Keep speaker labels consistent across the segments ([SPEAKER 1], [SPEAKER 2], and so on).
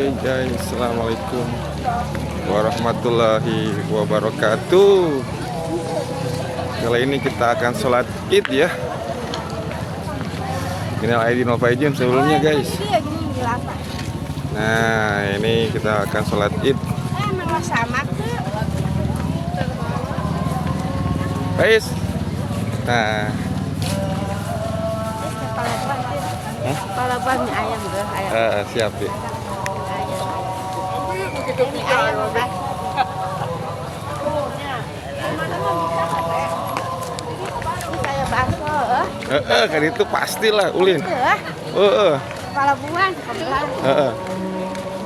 [SPEAKER 1] Oke guys, assalamualaikum warahmatullahi wabarakatuh. Kali ini kita akan sholat id ya. Minal aidin wal faizin sebelumnya guys. Nah ini kita akan sholat id. Guys. Nah.
[SPEAKER 2] Palaban ayam ayam.
[SPEAKER 1] Siap deh.
[SPEAKER 2] Ini ayam apa? Kayak bakso,
[SPEAKER 1] Kan itu pastilah ulin.
[SPEAKER 2] Kepala buah sebelah.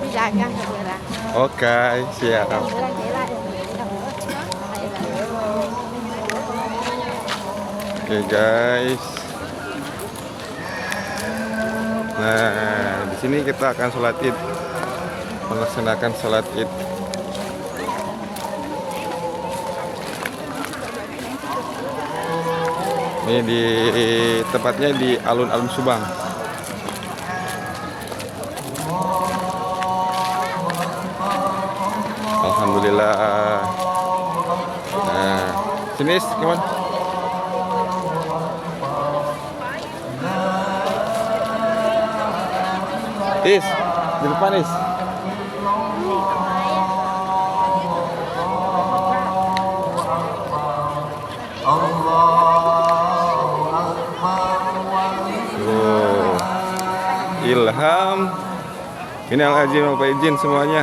[SPEAKER 2] Didagang sebelah.
[SPEAKER 1] Oke, siap. Oke guys. Nah, di sini kita akan sholat id, melaksanakan sholat id. Ini di tepatnya di alun-alun Subang. Alhamdulillah. Nah, sini gimana? Is, di depan Is. Ilham. Minal aidin wal faizin semuanya.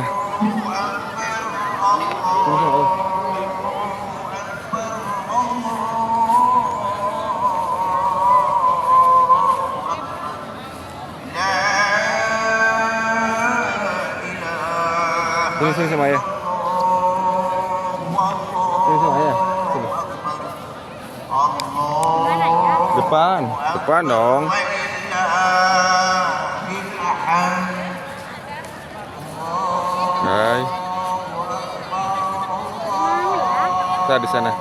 [SPEAKER 1] Sini sama ayah. Sini sama ayah. Sini. Depan, depan dong. Hai. Kita di sana.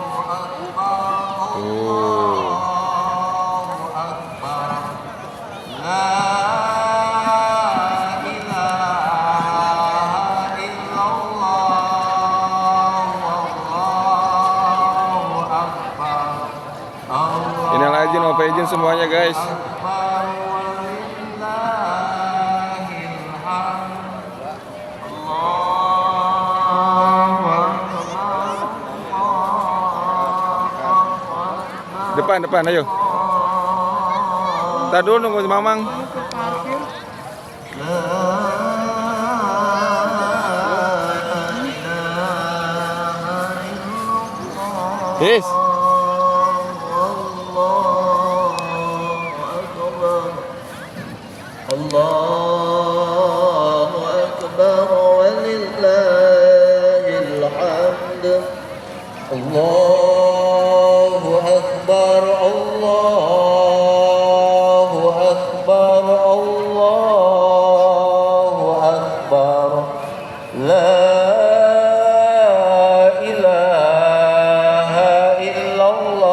[SPEAKER 1] Minal aidin wal faizin semuanya guys. Depan, ayo. Ntar dulu nunggu Mamang. Yes.
[SPEAKER 3] Allahu akbar walillahil hamd. Allahu akbar, Allahu akbar, Allahu akbar. La ilaha illallah,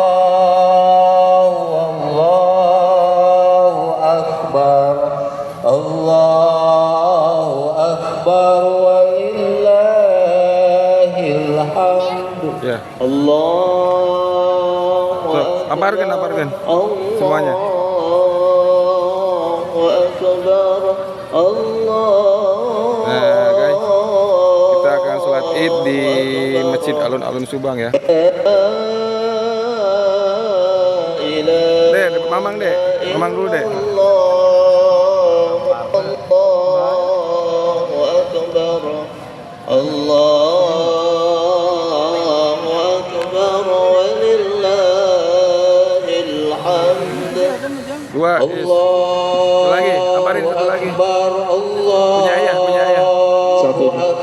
[SPEAKER 3] Allahu akbar, Allahu akbar walillahil hamd.
[SPEAKER 1] Ya.
[SPEAKER 3] Allahu akbar.
[SPEAKER 1] Aparkan semuanya.
[SPEAKER 3] Allahu akbar. Allahu.
[SPEAKER 1] Nah, guys, kita akan sholat id di Masjid Alun-Alun Subang ya. Dek, Mamang dek, Mamang dulu dek.
[SPEAKER 3] Allahu akbar. Allahu akbar walillahil hamd.
[SPEAKER 1] Dua, lagi, tamparin satu lagi. Punya ayah.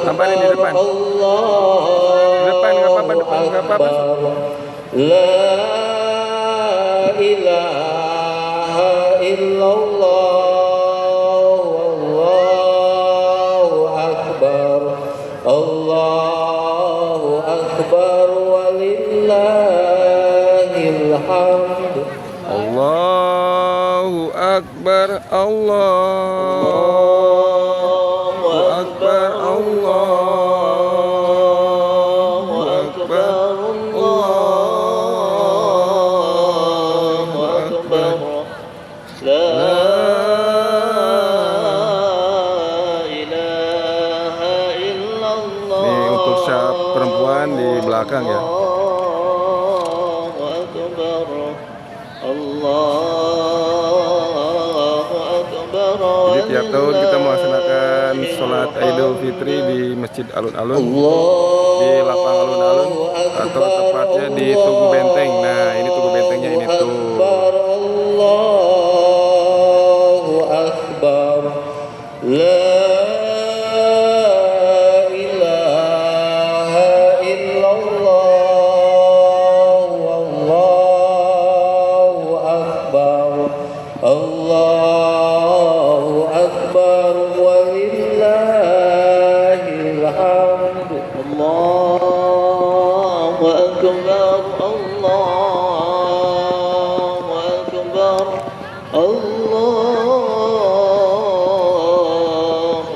[SPEAKER 1] Tamparin di depan. Di depan, nggak apa-apa.
[SPEAKER 3] La ilaha illallah, Allahu akbar, Allahu akbar walillahil hamd.
[SPEAKER 1] Allahu akbar, Allahu akbar. belakang ya.
[SPEAKER 3] Allahu Akbar. Allahu Akbar.
[SPEAKER 1] Jadi tiap tahun kita melaksanakan sholat Idul Fitri di Masjid Alun-Alun, di lapang Alun-Alun, atau tepatnya di Tugu Benteng. Nah, ini Tugu Bentengnya ini tuh.
[SPEAKER 3] Allahu Akbar. La ilaha illallah. Wallahu akbar. Allahu akbar. Walillahil hamd. Allahu akbar. Allahu akbar. Allahu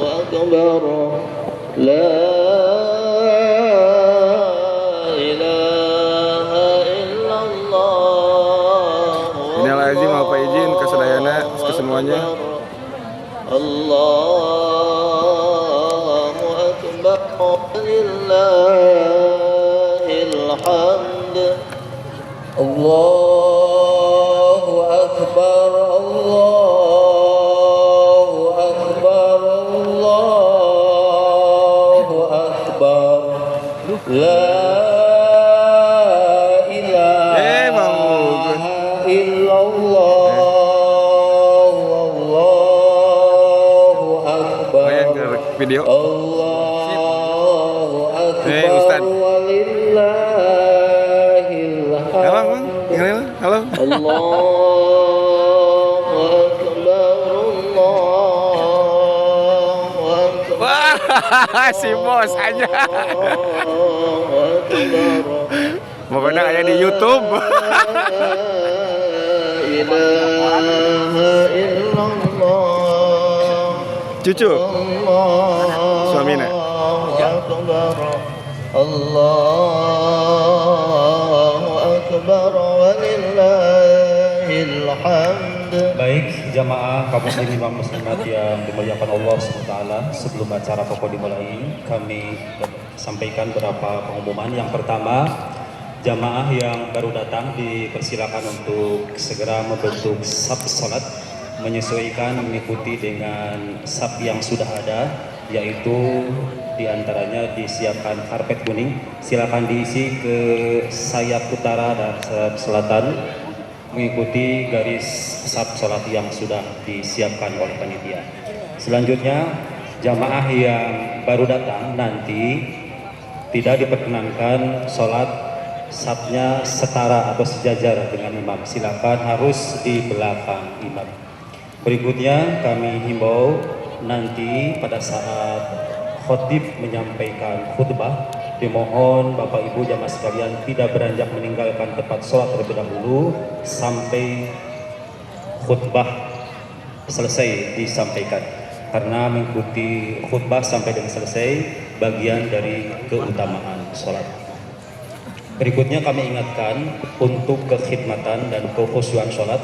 [SPEAKER 3] akbar. La ilaha illallah.
[SPEAKER 1] Minal aizin wal faizin kesedayana kesemuanya.
[SPEAKER 3] Allahu akbar. Lillahil hamd. Allahu akbar. Allahu akbar. Allahu akbar. La
[SPEAKER 1] Bang Ugun.
[SPEAKER 3] ilaha illallah. Allahu akbar.
[SPEAKER 1] Main ke video.
[SPEAKER 3] Allahu akbar.
[SPEAKER 1] Ustaz.
[SPEAKER 3] Walillahil
[SPEAKER 1] Halo, Bang.
[SPEAKER 3] hamd.
[SPEAKER 1] Dengerin, halo.
[SPEAKER 3] Allahu akbar. Allahu akbar.
[SPEAKER 1] Wah, si bos aja.
[SPEAKER 3] Allahu akbar.
[SPEAKER 1] Pokoknya kayak di YouTube.
[SPEAKER 3] La ilaha illallah.
[SPEAKER 1] Cucu. Suaminya.
[SPEAKER 3] Allahu akbar walillahil hamd.
[SPEAKER 4] Baik, jamaah kaum muslimin dan muslimat yang dimuliakan Allah SWT, sebelum acara pokok dimulai, kami sampaikan beberapa pengumuman. Yang pertama, jamaah yang baru datang dipersilakan untuk segera membentuk saf salat, menyesuaikan mengikuti dengan saf yang sudah ada, yaitu diantaranya disiapkan karpet kuning, silakan diisi ke sayap utara dan sayap selatan, mengikuti garis saf salat yang sudah disiapkan oleh panitia. Selanjutnya, jamaah yang baru datang nanti tidak diperkenankan sholat safnya setara atau sejajar dengan imam. Silakan harus di belakang imam. Berikutnya kami himbau nanti pada saat khotib menyampaikan khutbah, dimohon Bapak Ibu jamaah sekalian tidak beranjak meninggalkan tempat sholat terlebih dahulu sampai khutbah selesai disampaikan, karena mengikuti khutbah sampai dengan selesai bagian dari keutamaan sholat. Berikutnya kami ingatkan untuk kekhidmatan dan kekhusyuan sholat,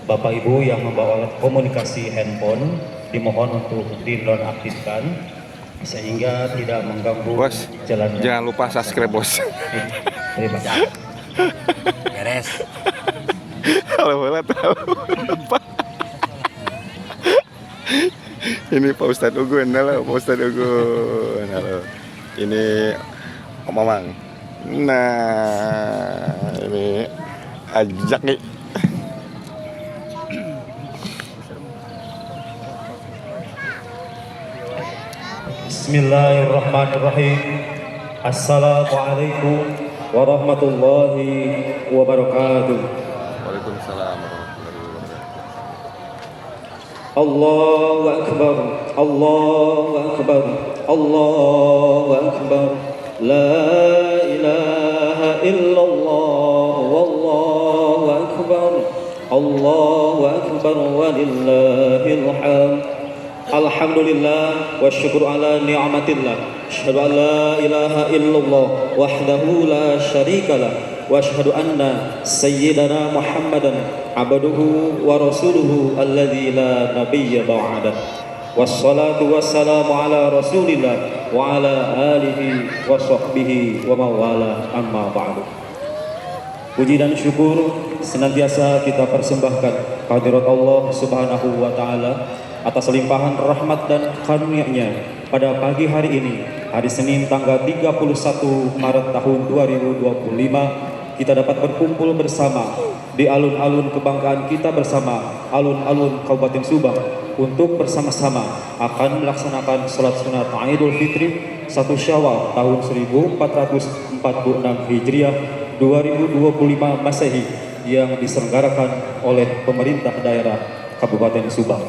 [SPEAKER 4] Bapak Ibu yang membawa alat komunikasi handphone dimohon untuk dinonaktifkan sehingga tidak mengganggu
[SPEAKER 1] Bos,
[SPEAKER 4] jalannya.
[SPEAKER 1] jangan lupa subscribe, bos.
[SPEAKER 4] Terima kasih.
[SPEAKER 5] Beres.
[SPEAKER 1] Halo, tahu apa? Ini Pak Ustadz Ugun, halo Pak Ustadz Ugun, halo. Ini Om Mamang. Nah, ini ajak nih.
[SPEAKER 4] Bismillahirrahmanirrahim. Assalamualaikum warahmatullahi wabarakatuh.
[SPEAKER 1] Waalaikumsalam warahmatullahi wabarakatuh.
[SPEAKER 4] Allahu akbar, Allahu akbar, Allahu akbar. La ilaha illallah, wallahu akbar. Allahu akbar walillahil hamd. Alhamdulillah wa syukur ala ni'matillah. Asyhadu an la ilaha illallah wahdahu la syarikalah wa asyhadu anna sayyidana Muhammadan abduhu wa rasuluhu alladzi la nabiyya ba'da. wassalatu wassalamu ala rasulillah wa ala alihi wa sahbihi wa mawala amma ba'du. Puji dan syukur senantiasa kita persembahkan kehadirat Allah Subhanahu wa taala atas limpahan rahmat dan karunia-Nya pada pagi hari ini, hari Senin tanggal 31 Maret tahun 2025, kita dapat berkumpul bersama di alun-alun kebanggaan kita bersama, alun-alun Kabupaten Subang, untuk bersama-sama akan melaksanakan sholat sunat Idul Fitri 1 Syawal tahun 1446 Hijriah 2025 Masehi yang diselenggarakan oleh pemerintah daerah Kabupaten Subang.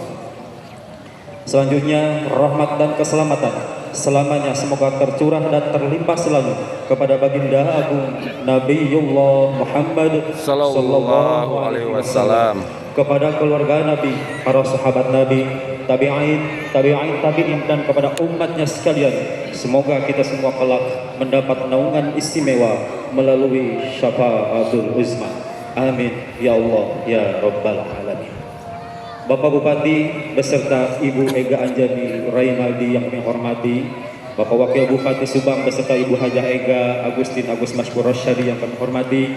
[SPEAKER 4] Selanjutnya, rahmat dan keselamatan selamanya semoga tercurah dan terlimpah selalu kepada baginda agung Nabiullah Muhammad sallallahu alaihi wasallam, kepada keluarga Nabi, para sahabat Nabi, tabi'in, dan kepada umatnya sekalian. Semoga kita semua kelak mendapat naungan istimewa melalui syafaatul uzma. Amin ya Allah ya rabbal alamin. Bapak Bupati beserta Ibu Ega Anjani Rainaldi yang kami hormati, Bapak Wakil Bupati Subang beserta Ibu Hajah Ega Agustin Agus Mashkur Rasyadi yang kami hormati,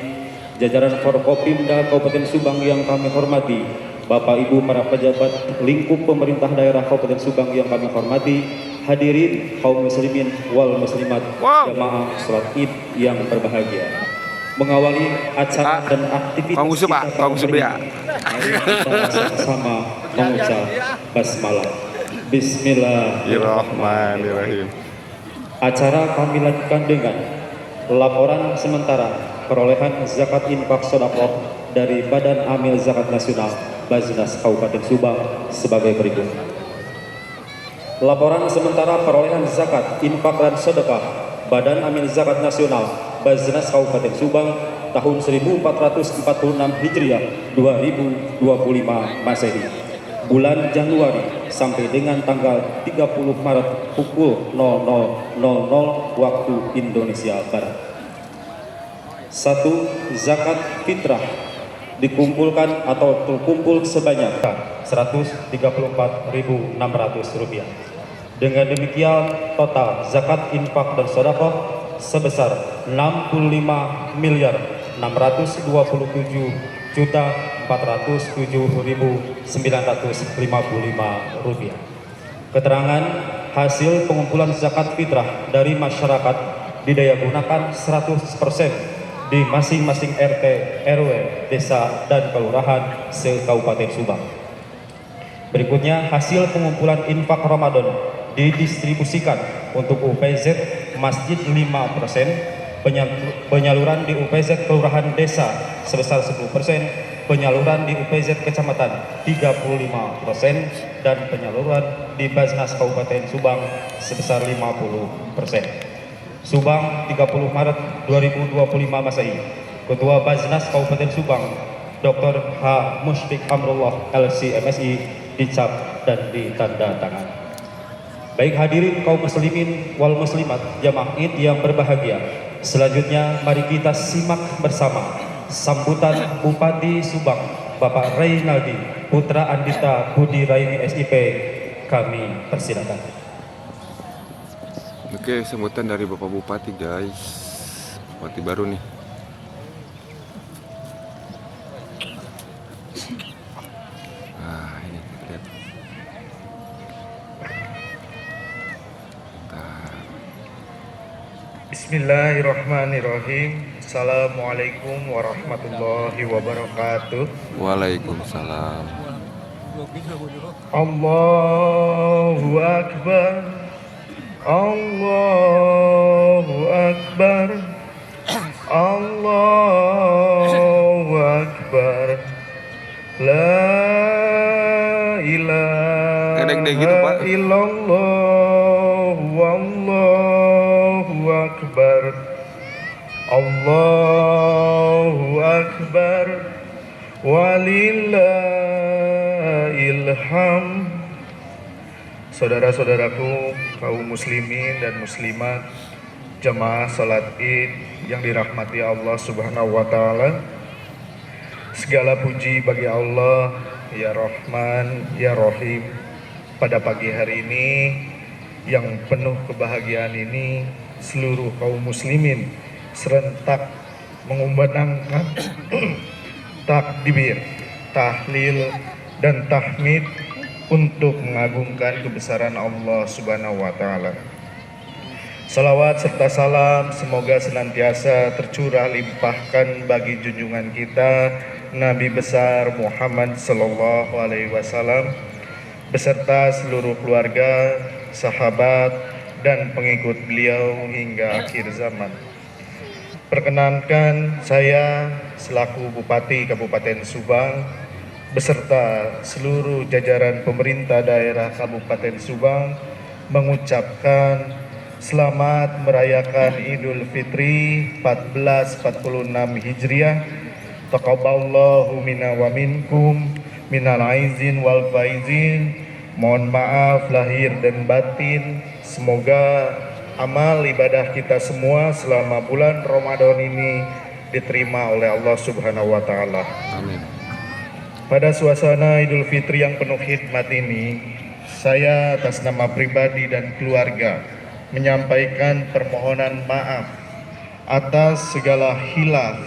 [SPEAKER 4] jajaran Forkopimda Kabupaten Subang yang kami hormati, Bapak Ibu para pejabat lingkup pemerintah daerah Kabupaten Subang yang kami hormati, hadirin kaum muslimin wal muslimat, jamaah salat Id yang berbahagia. Mengawali acara dan aktivitas kita pada hari ini, mari kita sama-sama mengucap basmalah. Bismillahirrahmanirrahim. Acara kami lanjutkan dengan laporan sementara perolehan zakat infak sedekah dari Badan Amil Zakat Nasional Baznas Kabupaten Subang sebagai berikut. Laporan sementara perolehan zakat infak dan sedekah Badan Amil Zakat Nasional Baznas Kabupaten Subang tahun 1446 Hijriah 2025 Masehi, bulan Januari sampai dengan tanggal 30 Maret pukul 00.00 waktu Indonesia Barat. 1. Zakat fitrah dikumpulkan atau terkumpul sebanyak Rp134.600. Dengan demikian total zakat infak dan sedekah sebesar Rp65.427.407.955. Keterangan hasil pengumpulan zakat fitrah dari masyarakat didayagunakan 100% di masing-masing RT, RW, desa, dan kelurahan se-Kabupaten Subang. Berikutnya hasil pengumpulan infak Ramadan didistribusikan untuk UPZ Masjid 5%, penyaluran di UPZ Kelurahan Desa sebesar 10%, penyaluran di UPZ Kecamatan 35%, dan penyaluran di Baznas Kabupaten Subang sebesar 50%. Subang 30 Maret 2025 Masehi. Ketua Baznas Kabupaten Subang Dr. H. Musyfiq Amrullah LC MSI dicap dan ditanda tangan. Baik hadirin kaum muslimin wal muslimat jamaah Id yang berbahagia, selanjutnya mari kita simak bersama sambutan Bupati Subang Bapak Rainaldi Putra Andita Budi Raini SIP. Kami persilakan.
[SPEAKER 1] Oke, sambutan dari Bapak Bupati guys, Bupati baru nih. Ini kita lihat.
[SPEAKER 6] Bismillahirrahmanirrahim. Assalamualaikum warahmatullahi wabarakatuh.
[SPEAKER 1] Waalaikumsalam.
[SPEAKER 6] Allahu Akbar, Allahu Akbar, Allahu Akbar. La ilaha illallah, wallahu akbar. Allahu akbar, walillahil hamd. Saudara-saudaraku kaum muslimin dan muslimat, jemaah salat Id yang dirahmati Allah Subhanahu wa taala. Segala puji bagi Allah, ya Rahman, ya Rahim, pada pagi hari ini yang penuh kebahagiaan ini, seluruh kaum muslimin serentak mengumandangkan takbir, tahlil, dan tahmid untuk mengagungkan kebesaran Allah Subhanahu wa Ta'ala. Salawat serta salam semoga senantiasa tercurah limpahkan bagi junjungan kita Nabi besar Muhammad Sallallahu Alaihi Wasallam beserta seluruh keluarga, sahabat, dan pengikut beliau hingga akhir zaman. Perkenankan saya selaku Bupati Kabupaten Subang beserta seluruh jajaran pemerintah daerah Kabupaten Subang mengucapkan selamat merayakan Idul Fitri 1446 Hijriah. Taqabbalallahu minna wa minkum minal aizin wal faizin. Mohon maaf lahir dan batin. Semoga amal ibadah kita semua selama bulan Ramadan ini diterima oleh Allah Subhanahu wa Ta'ala.
[SPEAKER 1] Amin.
[SPEAKER 6] Pada suasana Idul Fitri yang penuh hikmat ini, saya atas nama pribadi dan keluarga menyampaikan permohonan maaf atas segala khilaf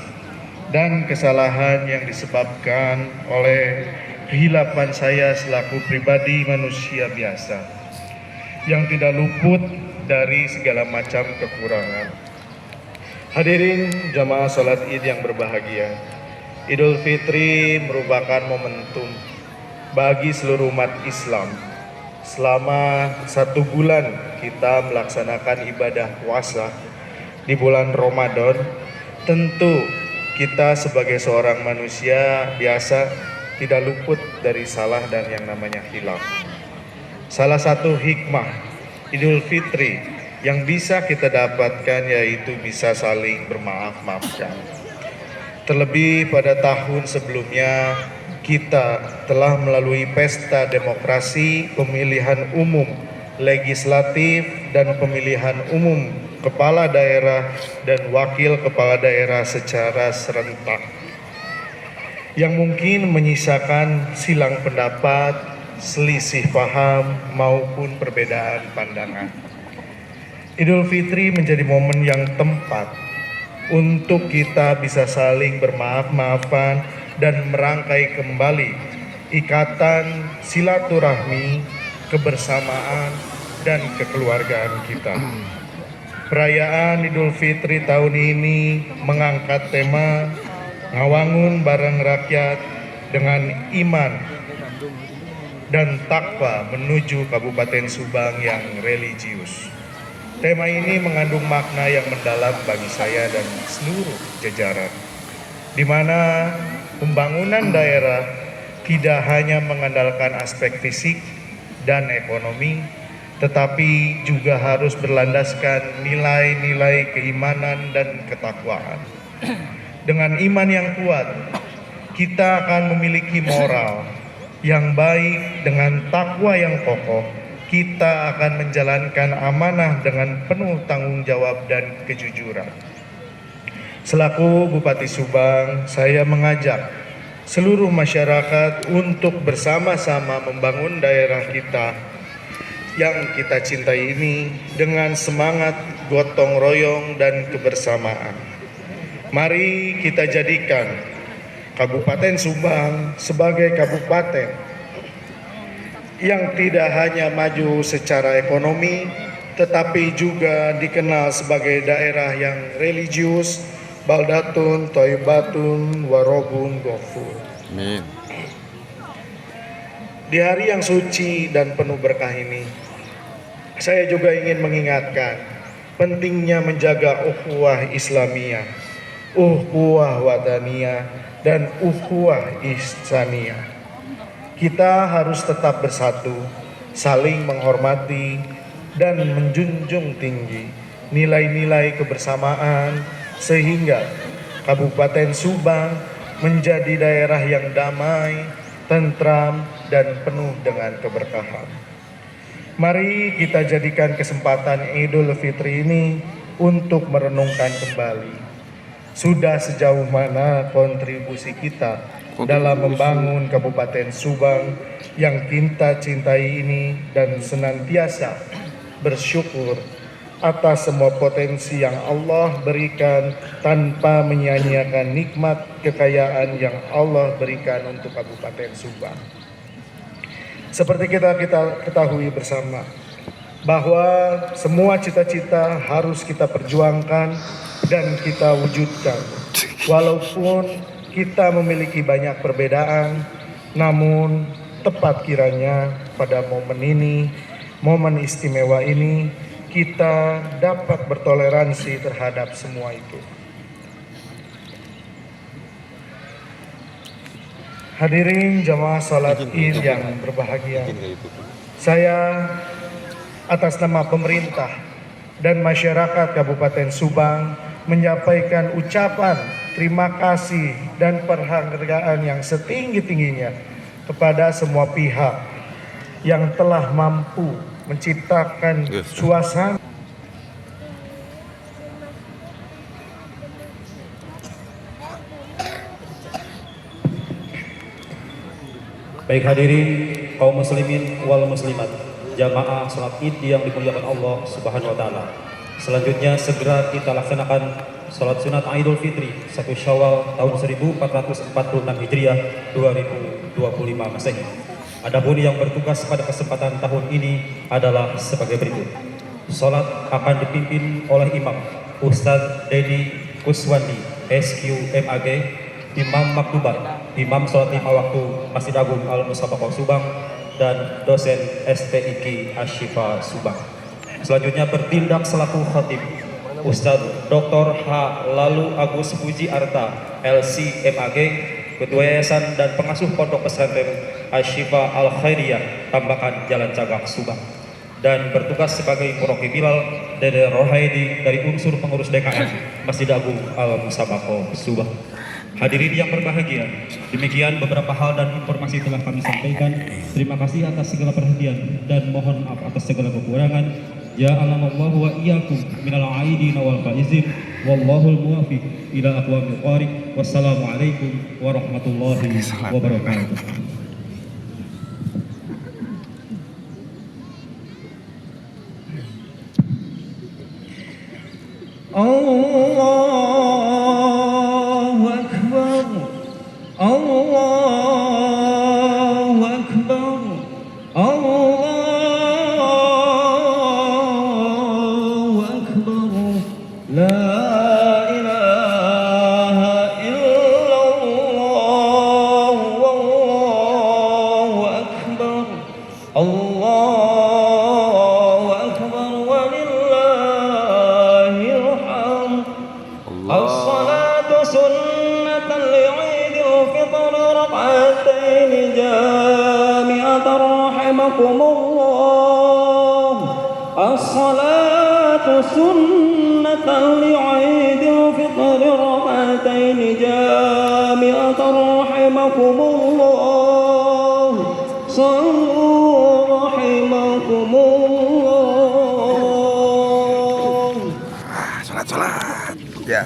[SPEAKER 6] dan kesalahan yang disebabkan oleh kehilapan saya selaku pribadi manusia biasa yang tidak luput dari segala macam kekurangan. Hadirin jamaah salat Id yang berbahagia, Idul Fitri merupakan momentum bagi seluruh umat Islam. Selama 1 bulan kita melaksanakan ibadah puasa di bulan Ramadan, tentu kita sebagai seorang manusia biasa tidak luput dari salah dan yang namanya khilaf. Salah satu hikmah Idul Fitri yang bisa kita dapatkan yaitu bisa saling bermaaf-maafkan. Terlebih pada tahun sebelumnya kita telah melalui pesta demokrasi, pemilihan umum legislatif dan pemilihan umum kepala daerah dan wakil kepala daerah secara serentak yang mungkin menyisakan silang pendapat, selisih paham maupun perbedaan pandangan. Idul Fitri menjadi momen yang tepat untuk kita bisa saling bermaaf-maafan dan merangkai kembali ikatan silaturahmi, kebersamaan, dan kekeluargaan kita. Perayaan Idul Fitri tahun ini mengangkat tema ngawangun bareng rakyat dengan iman dan takwa menuju Kabupaten Subang yang religius. Tema ini mengandung makna yang mendalam bagi saya dan seluruh jajaran, di mana pembangunan daerah tidak hanya mengandalkan aspek fisik dan ekonomi, tetapi juga harus berlandaskan nilai-nilai keimanan dan ketakwaan. Dengan iman yang kuat, kita akan memiliki moral yang baik. Dengan takwa yang kokoh, kita akan menjalankan amanah dengan penuh tanggung jawab dan kejujuran. Selaku Bupati Subang, saya mengajak seluruh masyarakat untuk bersama-sama membangun daerah kita yang kita cintai ini dengan semangat gotong royong dan kebersamaan. Mari kita jadikan Kabupaten Subang sebagai kabupaten yang tidak hanya maju secara ekonomi, tetapi juga dikenal sebagai daerah yang religius, baldatun, thayyibatun, warobun, ghafur.
[SPEAKER 1] Amin.
[SPEAKER 6] Di hari yang suci dan penuh berkah ini, saya juga ingin mengingatkan pentingnya menjaga ukhuwah Islamiyah, ukhuwah wataniyah, dan ukhuwah ihsaniyah. Kita harus tetap bersatu, saling menghormati, dan menjunjung tinggi nilai-nilai kebersamaan sehingga Kabupaten Subang menjadi daerah yang damai, tentram, dan penuh dengan keberkahan. Mari kita jadikan kesempatan Idul Fitri ini untuk merenungkan kembali sudah sejauh mana kontribusi kita dalam membangun Kabupaten Subang yang kita cintai ini dan senantiasa bersyukur atas semua potensi yang Allah berikan tanpa menyia-nyiakan nikmat kekayaan yang Allah berikan untuk Kabupaten Subang. Seperti kita ketahui bersama bahwa semua cita-cita harus kita perjuangkan dan kita wujudkan. Walaupun kita memiliki banyak perbedaan, namun tepat kiranya pada momen ini, momen istimewa ini, kita dapat bertoleransi terhadap semua itu. Hadirin jamaah salat Id yang berbahagia, saya atas nama pemerintah dan masyarakat Kabupaten Subang menyampaikan ucapan terima kasih dan penghargaan yang setinggi-tingginya kepada semua pihak yang telah mampu menciptakan suasana
[SPEAKER 4] Baik hadirin kaum muslimin wal muslimat, jamaah salat Id yang dimuliakan Allah Subhanahu wa taala. Selanjutnya segera kita laksanakan salat sunat Idul Fitri 1 Syawal tahun 1446 Hijriah 2025 Masehi. Adapun yang bertugas pada kesempatan tahun ini adalah sebagai berikut. Salat akan dipimpin oleh Imam Ustadz Dedi Kuswandi SQMAG, Imam Maktubat, Imam Salat 5 Waktu Masjid Agung Al-Musabaqah Subang, dan dosen STIQ Ashifa Subang. Selanjutnya bertindak selaku khatib Ustadz Dr. H. Lalu Agus Puji Arta LCMAG, Ketua Yayasan dan Pengasuh Pondok Pesantren Ashifa Al-Khairiyah Tambakan Jalan Cagak Subang, dan bertugas sebagai Muroki Bilal Dede Rohaidi dari unsur pengurus DKM Masjid Agung Al-Musabaqah Subang. Hadirin yang berbahagia, demikian beberapa hal dan informasi telah kami sampaikan. Terima kasih atas segala perhatian dan mohon maaf atas segala kekurangan. Ja'alallahu wa iyyakum minal aidin wal faizin, wallahul muwaffiq ila aqwamil thoriq. Wassalamualaikum warahmatullahi wabarakatuh. Allahu Akbar, Allahu Akbar, Allahu Akbar, la ilaha illallah, wallahu akbar, Allahu akbar, walillahil hamd. As-salatu sunnatan li'idil fitr rak'atain jami'atan rahimakumullah. As-salatu sunnatan li'idil fitr rak'atain jami'atan rahimakumullah. Sallu rahimakumullah.
[SPEAKER 1] Salat ya.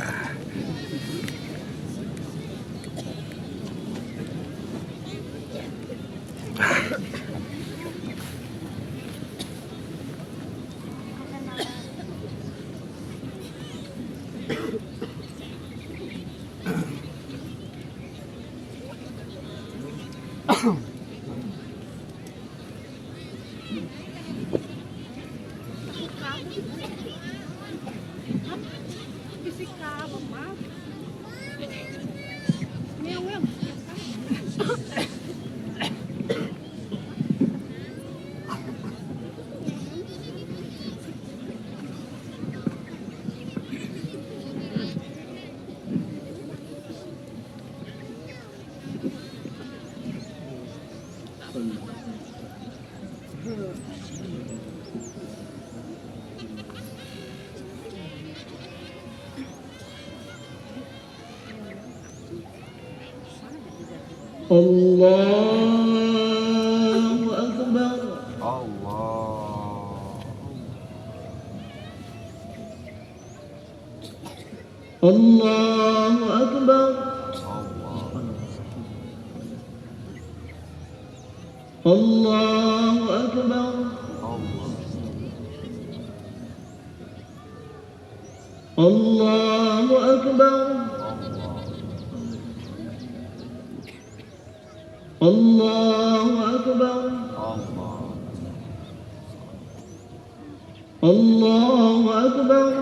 [SPEAKER 1] Allahu Akbar. Allahu Akbar.
[SPEAKER 3] الله أكبر الله أكبر الله أكبر الله أكبر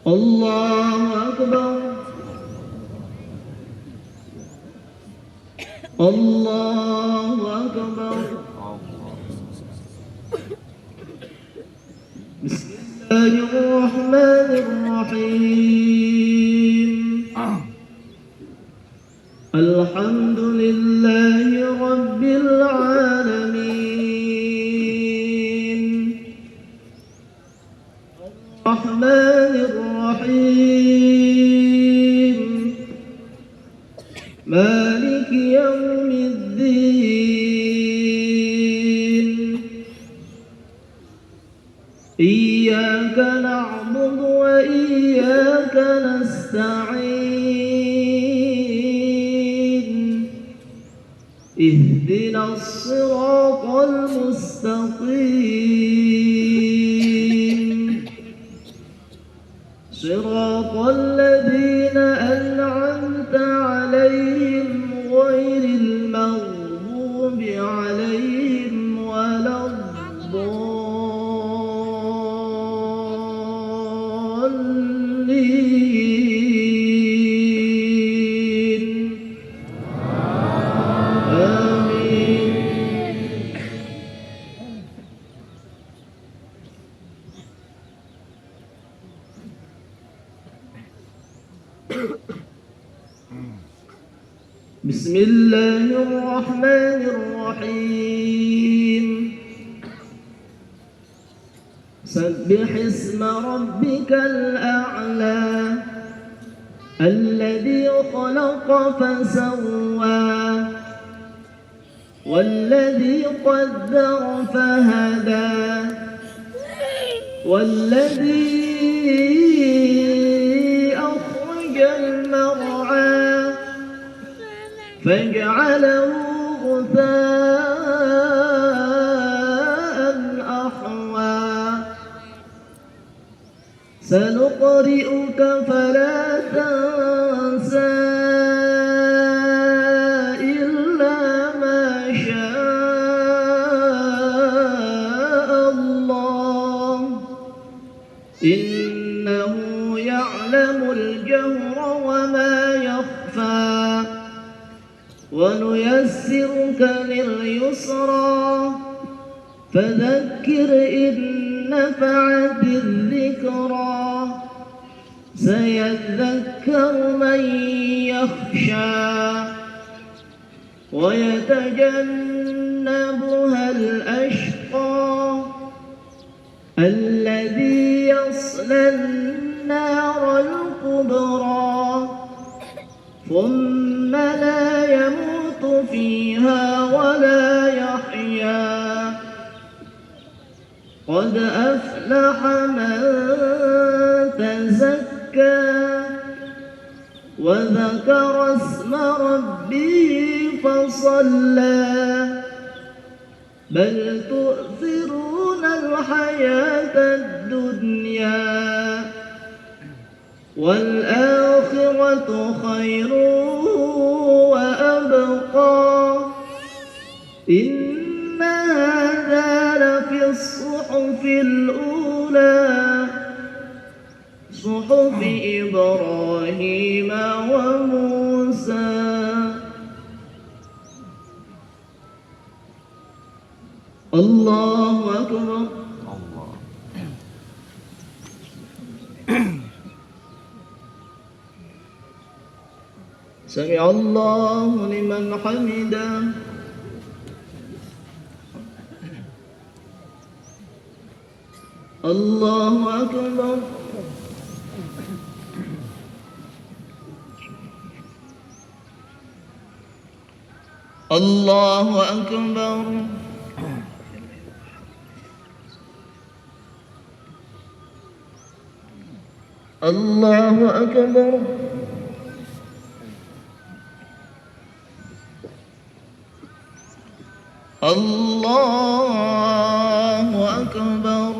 [SPEAKER 3] الله أكبر الله أكبر بسم الله الرحمن الرحيم الحمد لله رب العالمين الرحمن الرحيم مالك يوم الدين إياك نعبد وإياك نستعين اهدنا الصراط المستقيم صراط الذين أنعمت عليهم غير المغضوب عليهم ولا الضالين آمين. بسم الله الرحمن الرحيم سبح اسم ربك الأعلى الذي خلق فسوى والذي قدر فهدى والذي أخرج المرعى فاجعله غثاء أحوى سنقرئك فلا تنسى إلا ما شاء الله إنه يعلم الجهر وما يخفى ونيسرك لليسرى فذكر إن نفعت الذكرى سيذكر من يخشى ويتجنبها الأشقى الذي يصلى النار الكبرى ثم لا يموت فيها ولا يحيا قد أفلح من تزكى وذكر اسم ربه فصلى بل تؤثرون الحياة الدنيا والآخرة خير وأبقى إن هذا لفي الصحف الأولى صحف إبراهيم وموسى الله أكبر سمع الله لمن حمده الله أكبر الله أكبر الله أكبر الله أكبر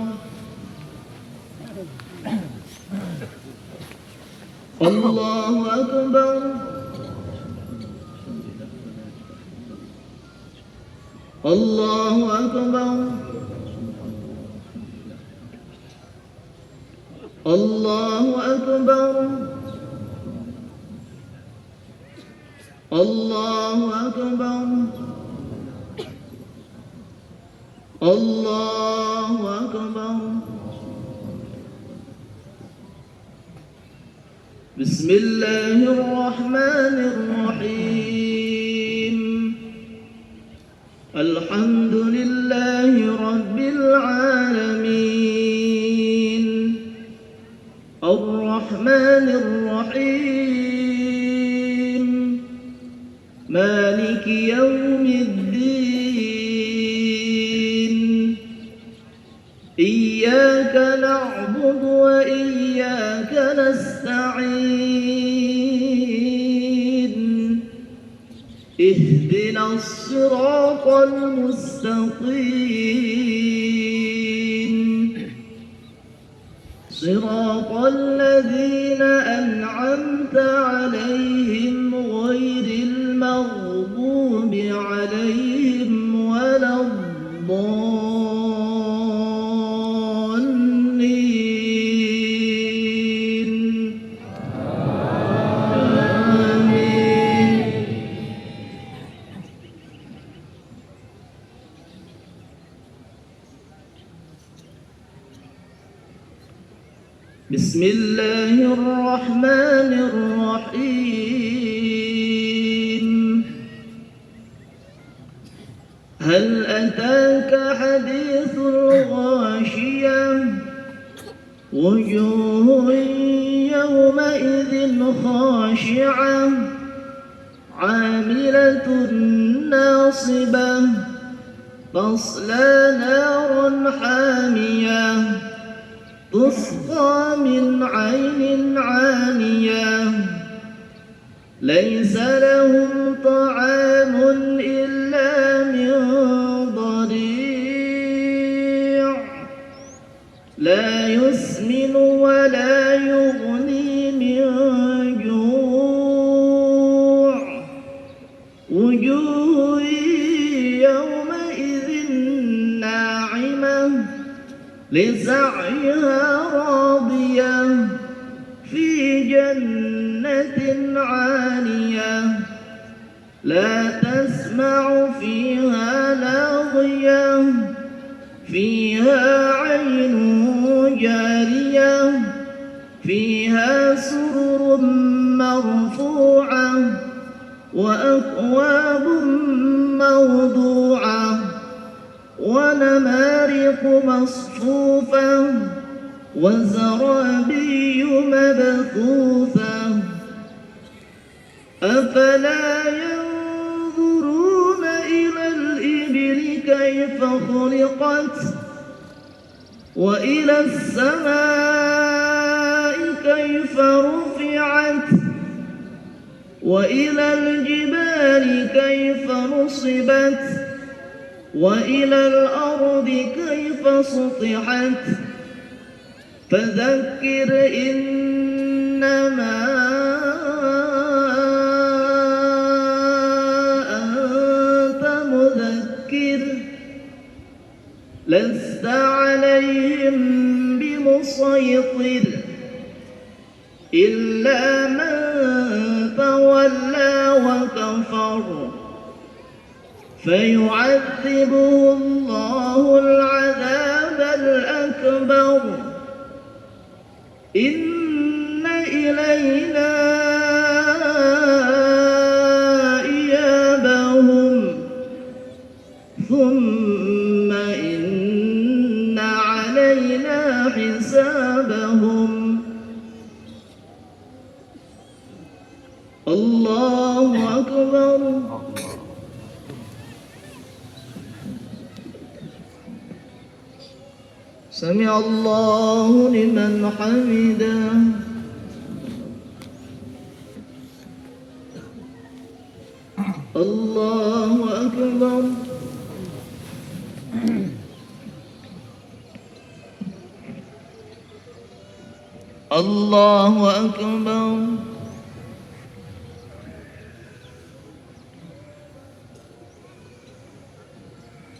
[SPEAKER 3] الله أكبر الله أكبر الله أكبر الله أكبر الله أكبر بسم الله الرحمن الرحيم الحمد لله رب العالمين الرحمن الرحيم مالك يوم الدين إياك نعبد وإياك نستعين اهدنا الصراط المستقيم صراط الذين أنعمت عليهم غير المغضوب عليهم ولا الضالين آمين بسم الله الرحمن الرحيم هل أتاك حديث الغاشية وجوه يومئذ خاشعة عاملة ناصبة تصلى نارا حامية تسقى من عين عانية ليس لهم طعام إلا من ضريع لا يسمن ولا يغني من جوع وجوه يومئذ ناعمة لسعيها راضية في جنة عالية لا تسمع فيها لاغية فيها عين جارية فيها سرر مرفوعة وأكواب موضوعة ونمارق مصفوفة وزرابي مبثوثة أفلا ينظرون إلى الإبل كيف خلقت وإلى السماء كيف رفعت وإلى الجبال كيف نصبت وإلى الأرض كيف سطحت فذكر إنما أنت مذكر لست عليهم بمسيطر إلا من تولى وكفر فيعذبه الله العذاب الأكبر إن إلينا إيابهم ثم إن علينا حسابهم الله أكبر سمع الله لمن حمده الله أكبر الله أكبر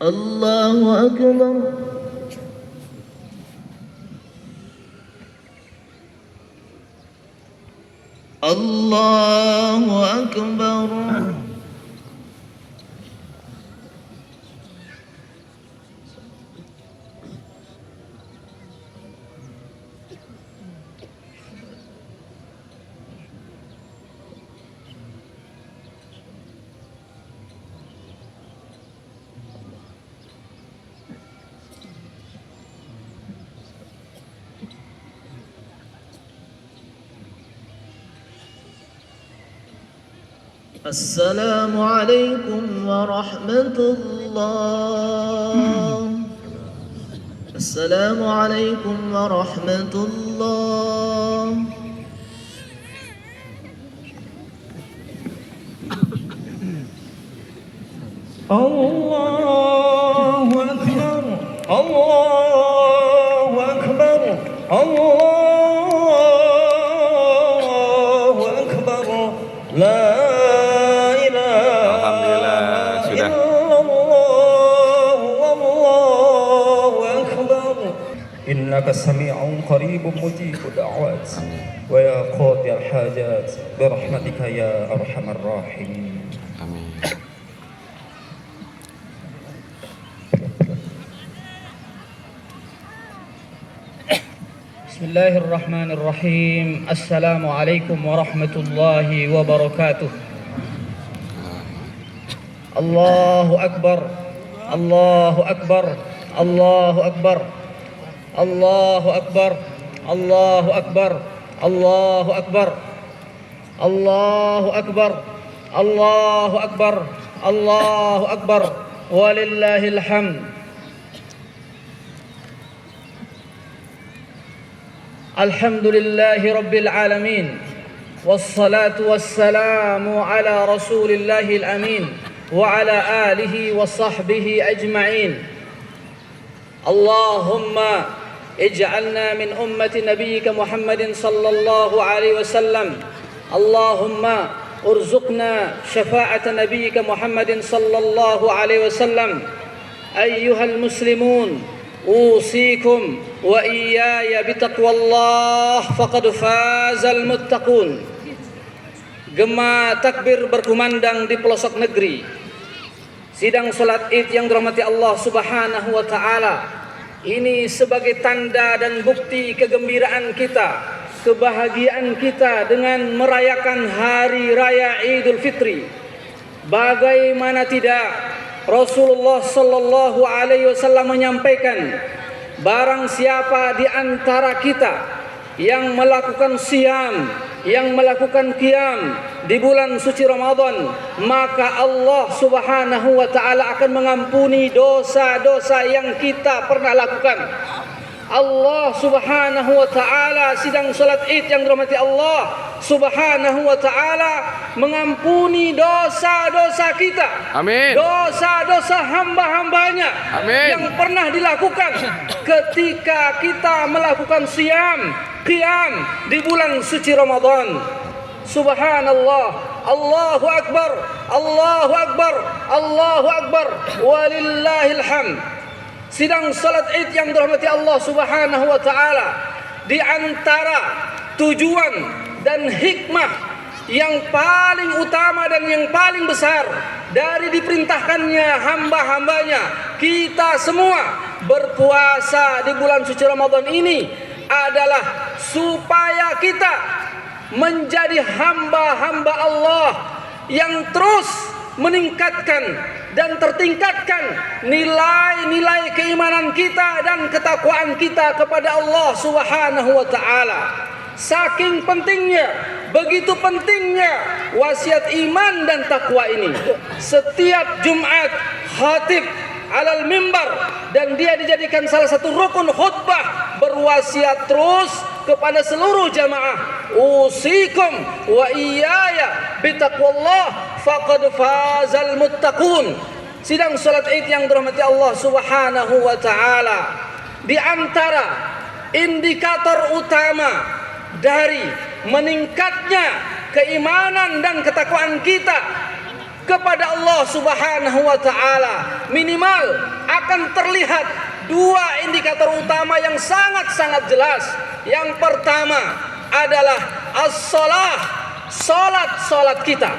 [SPEAKER 3] الله أكبر الله أكبر السلام عليكم ورحمة الله السلام عليكم ورحمة الله
[SPEAKER 4] الله أكبر الله أكبر الله أكبر لا
[SPEAKER 1] Alhamdulillah sudah.
[SPEAKER 4] إنك سميع قريب مجيب الدعوات ويا قاضي الحاجات برحمتك يا أرحم الراحمين.
[SPEAKER 1] Amin.
[SPEAKER 7] بسم الله الرحمن الرحيم. السلام عليكم ورحمة الله وبركاته. الله أكبر الله أكبر الله أكبر الله أكبر الله أكبر الله أكبر الله أكبر الله أكبر الله أكبر ولله الحمد. الحمد لله رب العالمين والصلاة والسلام على رسول الله الأمين وعلى آله وصحبه أجمعين. اللهم اجعلنا من أمة نبيك محمد صلى الله عليه وسلم. اللهم ارزقنا شفاعة نبيك محمد صلى الله عليه وسلم. أيها المسلمون أوصيكم وإياي بتقوى الله فقد فاز المتقون. Gema takbir berkumandang di pelosok negeri. Sidang salat Id yang dirahmati Allah Subhanahu wa taala. Ini sebagai tanda dan bukti kegembiraan kita, kebahagiaan kita dengan merayakan hari raya Idul Fitri. Bagaimana tidak, Rasulullah sallallahu alaihi wasallam menyampaikan, barang siapa di antara kita yang melakukan siam, yang melakukan qiyam di bulan suci Ramadan, maka Allah Subhanahu wa taala akan mengampuni dosa-dosa yang kita pernah lakukan. Allah Subhanahu wa taala, sidang salat Id yang dirahmati Allah Subhanahu wa taala, mengampuni dosa-dosa kita.
[SPEAKER 1] Amin.
[SPEAKER 7] Dosa-dosa hamba-hambanya.
[SPEAKER 1] Amin.
[SPEAKER 7] Yang pernah dilakukan ketika kita melakukan siam, qiyam di bulan suci Ramadan. Subhanallah, Allahu Akbar, Allahu Akbar, Allahu Akbar, walillahil hamd. Sidang salat Id yang dirahmati Allah Subhanahu wa taala, di antara tujuan dan hikmah yang paling utama dan yang paling besar dari diperintahkannya hamba-hambanya kita semua berpuasa di bulan suci Ramadan ini adalah supaya kita menjadi hamba-hamba Allah yang terus meningkatkan dan tertingkatkan nilai-nilai keimanan kita dan ketakwaan kita kepada Allah Subhanahu wa taala. Saking pentingnya, begitu pentingnya wasiat iman dan takwa ini. Setiap Jumat khatib alal mimbar, dan dia dijadikan salah satu rukun khutbah, berwasiat terus kepada seluruh jamaah, usikum wa iyaya bitaqwallah faqad fazal muttaqun. Sidang salat Id yang dirahmati Allah Subhanahu wa taala, di antara indikator utama dari meningkatnya keimanan dan ketakwaan kita kepada Allah Subhanahu wa taala, minimal akan terlihat dua indikator utama yang sangat-sangat jelas. Yang pertama adalah as-shalah, salat kita.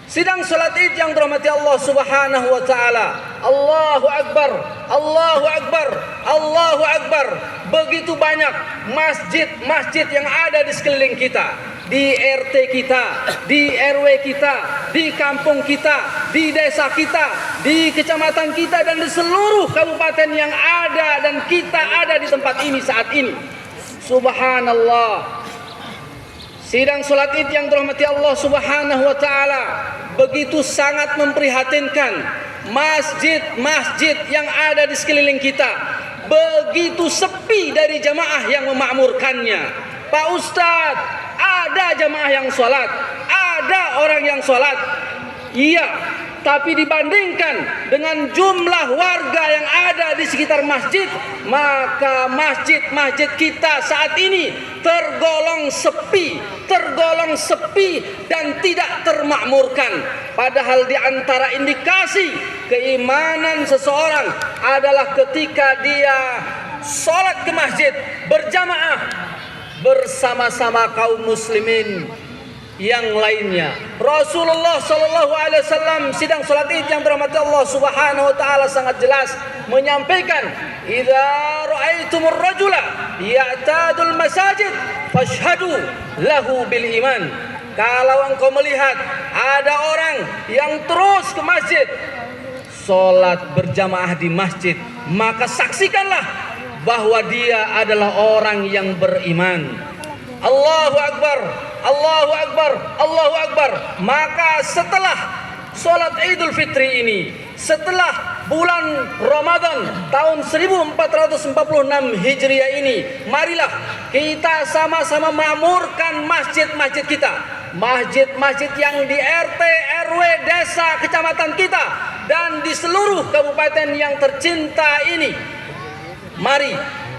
[SPEAKER 7] Sidang salat Id yang dirahmati Allah Subhanahu wa taala. Allahu akbar, Allahu akbar, Allahu akbar. Begitu banyak masjid-masjid yang ada di sekeliling kita, di RT kita, di RW kita, di kampung kita, di desa kita, di kecamatan kita, dan di seluruh kabupaten yang ada dan kita ada di tempat ini saat ini. Subhanallah. Sidang salat Id yang dirahmati Allah Subhanahu wa taala, begitu sangat memprihatinkan. Masjid-masjid yang ada di sekeliling kita begitu sepi dari jamaah yang memakmurkannya. Pak Ustadz, ada jamaah yang sholat, ada orang yang sholat, iya, tapi dibandingkan dengan jumlah warga yang ada di sekitar masjid, maka masjid-masjid kita saat ini tergolong sepi dan tidak termakmurkan. Padahal di antara indikasi keimanan seseorang adalah ketika dia sholat ke masjid berjamaah bersama-sama kaum muslimin yang lainnya. Rasulullah sallallahu alaihi wasallam sidang salat Id yang dirahmati Allah Subhanahu wa taala sangat jelas menyampaikan, "Idza ra'aitumur rajula ya'tadul masajid fashhadu lahu bil iman." Kalau engkau melihat ada orang yang terus ke masjid, salat berjamaah di masjid, maka saksikanlah bahwa dia adalah orang yang beriman. Allahu akbar, Allahu akbar, Allahu akbar. Maka setelah salat Idul Fitri ini, setelah bulan Ramadan tahun 1446 Hijriah ini, marilah kita sama-sama makmurkan masjid-masjid kita. Masjid-masjid yang di RT, RW, desa, kecamatan kita, dan di seluruh kabupaten yang tercinta ini. Mari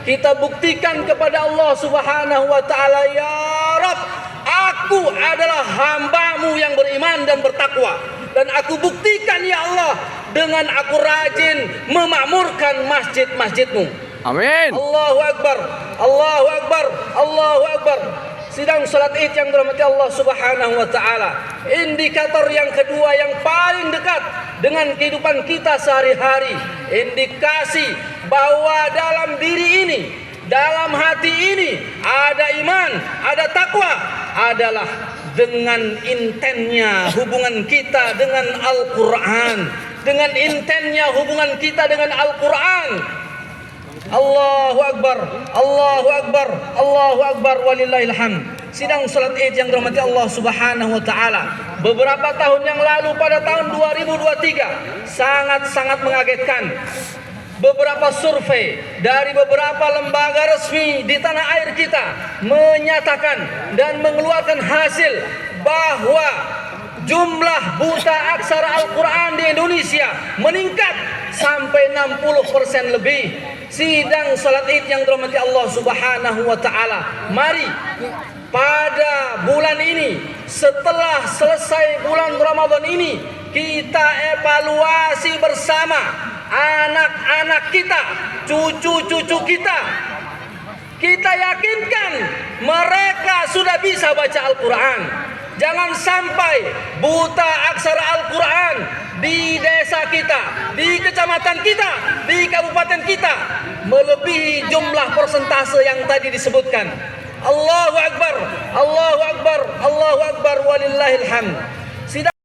[SPEAKER 7] kita buktikan kepada Allah Subhanahu wa taala, ya Rabb, aku adalah hamba-Mu yang beriman dan bertakwa, dan aku buktikan ya Allah dengan aku rajin memakmurkan masjid-masjid-Mu.
[SPEAKER 1] Amin.
[SPEAKER 7] Allahu akbar, Allahu akbar, Allahu akbar. Sidang salat Id yang dirahmati Allah Subhanahu wa taala, indikator yang kedua yang paling dekat dengan kehidupan kita sehari-hari, indikasi bahwa dalam diri ini, dalam hati ini ada iman, ada takwa, adalah dengan intennya hubungan kita dengan Al-Quran, dengan intennya hubungan kita dengan Al-Quran. Allahu akbar, Allahu akbar, Allahu akbar, walillahil hamd. Sidang salat Id yang dirahmati Allah Subhanahu wa taala, beberapa tahun yang lalu pada tahun 2023 sangat-sangat mengagetkan. Beberapa survei dari beberapa lembaga resmi di tanah air kita menyatakan dan mengeluarkan hasil bahwa jumlah buta aksara Al-Quran di Indonesia meningkat sampai 60% lebih. Sidang salat Id yang dirahmati Allah Subhanahu wa taala, mari pada bulan ini, setelah selesai bulan Ramadan ini, kita evaluasi bersama anak-anak kita, cucu-cucu kita. Kita yakinkan mereka sudah bisa baca Al-Quran. Jangan sampai buta aksara Al-Quran di desa kita, di kecamatan kita, di kabupaten kita melebihi jumlah persentase yang tadi disebutkan. Allahu akbar, Allahu akbar, Allahu akbar, walillahil hamd.